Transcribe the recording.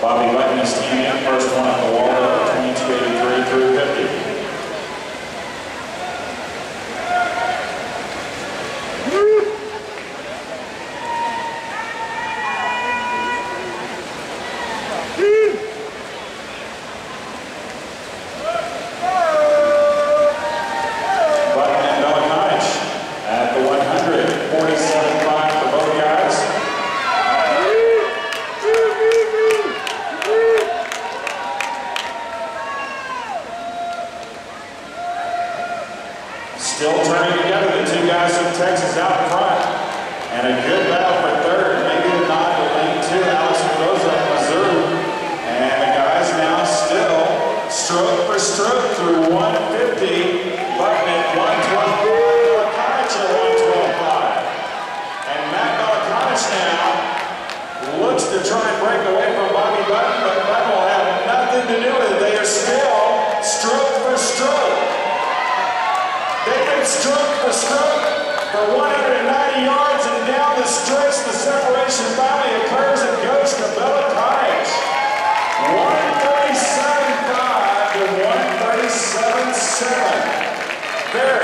Bobby Button is teaming in, first one up the wall, 2283 through 50. Still turning together, the two guys from Texas out front. And a good battle for third. Maybe a nod to lane 2, Alex Rosa, Missouri. And the guys now still stroke for stroke through 150. Button at 112. Malakonich at 112.5. And Matt Malakonich now looks to try and break away from Bobby Button, but Button will have nothing to do with it. They are still stroke for stroke. They've been stroke for stroke for 190 yards, and down the stretch, the separation finally occurs and goes to Malakonich. 137.5 to 137.7. Very